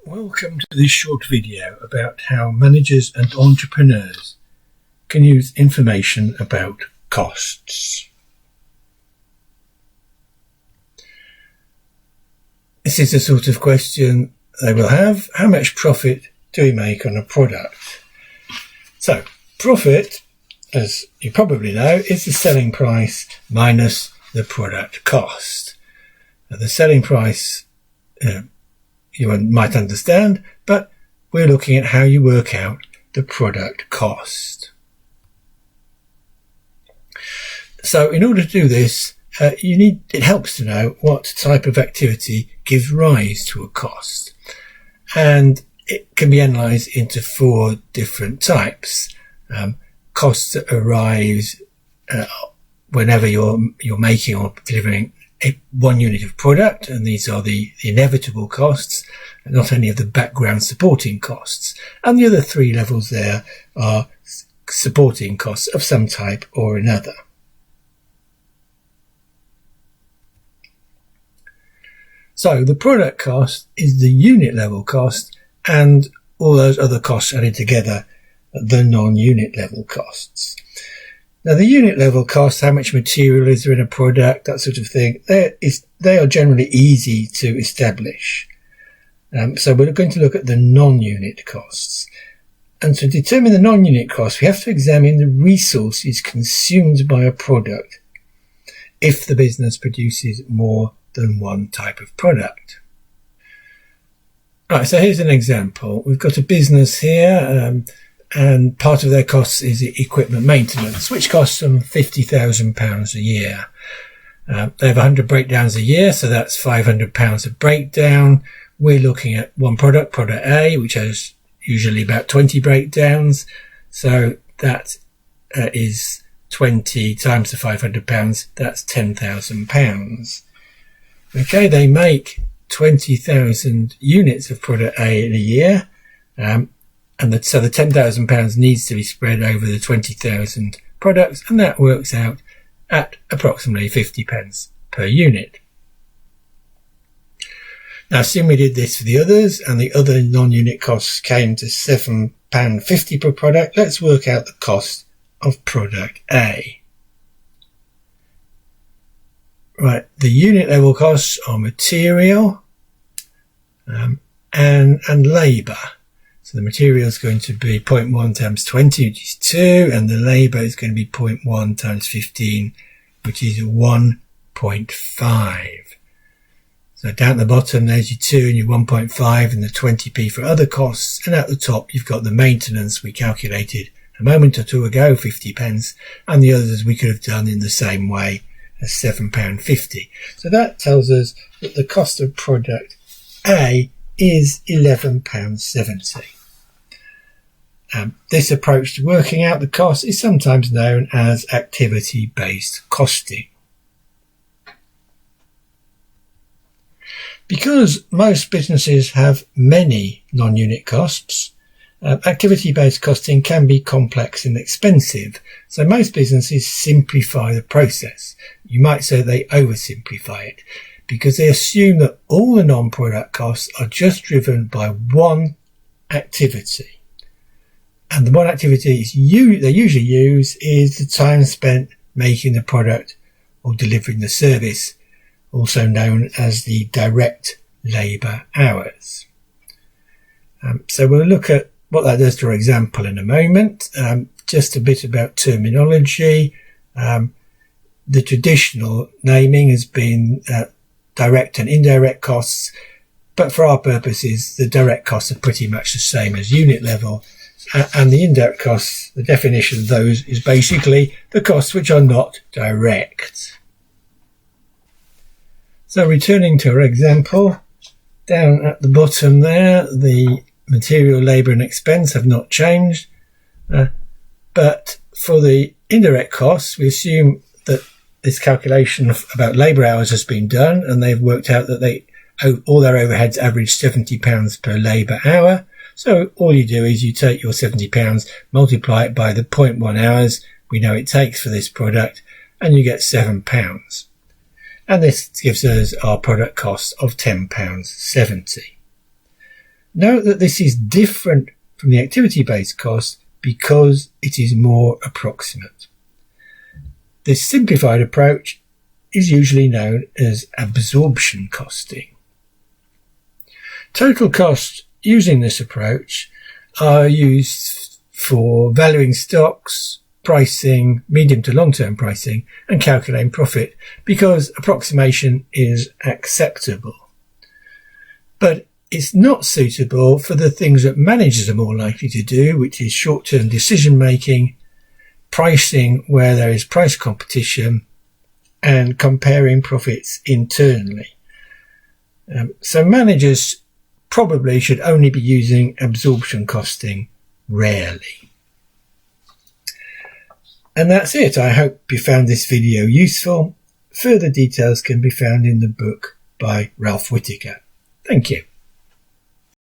Welcome to this short video about how managers and entrepreneurs can use information about costs. This is the sort of question they will have: how much profit do we make on a product? So, profit, as you probably know, is the selling price minus the product cost. Now, the selling price you might understand, but we're looking at how you work out the product cost. So in order to do this, it helps to know what type of activity gives rise to a cost. And it can be analysed into four different types. Costs that arise whenever you're making or delivering one unit of product, and these are the inevitable costs, not any of the background supporting costs. And the other three levels there are supporting costs of some type or another. So the product cost is the unit level cost, and all those other costs added together, the non-unit level costs. Now, the unit level cost, how much material is there in a product, that sort of thing, they are generally easy to establish. So we're going to look at the non-unit costs. And to determine the non-unit cost, we have to examine the resources consumed by a product if the business produces more than one type of product. Right, so here's an example. We've got a business here, and part of their costs is equipment maintenance, which costs them £50,000 a year. They have 100 breakdowns a year, so that's £500 a breakdown. We're looking at one product, product A, which has usually about 20 breakdowns. So that is 20 times the £500, that's £10,000. Okay, they make 20,000 units of product A in a year. So the £10,000 needs to be spread over the 20,000 products, and that works out at approximately 50p per unit. Now, assume we did this for the others, and the other non-unit costs came to £7.50 per product. Let's work out the cost of product A. Right, the unit level costs are material and labour. So the material is going to be 0.1 times 20, which is 2, and the labour is going to be 0.1 times 15, which is 1.5. So down at the bottom, there's your 2 and your 1.5 and the 20p for other costs. And at the top, you've got the maintenance we calculated a moment or two ago, 50p, and the others we could have done in the same way as £7.50. So that tells us that the cost of product A is £11.70. This approach to working out the cost is sometimes known as activity-based costing. Because most businesses have many non-unit costs, activity-based costing can be complex and expensive. So most businesses simplify the process. You might say they oversimplify it, because they assume that all the non-product costs are just driven by one activity. And the one activity they usually use is the time spent making the product or delivering the service, also known as the direct labour hours. So we'll look at what that does to our example in a moment. Just a bit about terminology. The traditional naming has been direct and indirect costs, but for our purposes, the direct costs are pretty much the same as unit level, and the indirect costs, the definition of those is basically the costs which are not direct. So returning to our example, down at the bottom there, the material, labour and expense have not changed, but for the indirect costs, we assume that this calculation about labour hours has been done, and they've worked out that all their overheads average £70 per labour hour. So all you do is you take your £70, multiply it by the 0.1 hours we know it takes for this product, and you get £7. And this gives us our product cost of £10.70. Note that this is different from the activity-based cost because it is more approximate. This simplified approach is usually known as absorption costing. Total costs using this approach are used for valuing stocks, pricing, medium to long-term pricing, and calculating profit because approximation is acceptable. But it's not suitable for the things that managers are more likely to do, which is short-term decision-making, pricing where there is price competition, and comparing profits internally. So managers probably should only be using absorption costing rarely. And that's it. I hope you found this video useful. Further details can be found in the book by Ralph Whitaker. Thank you.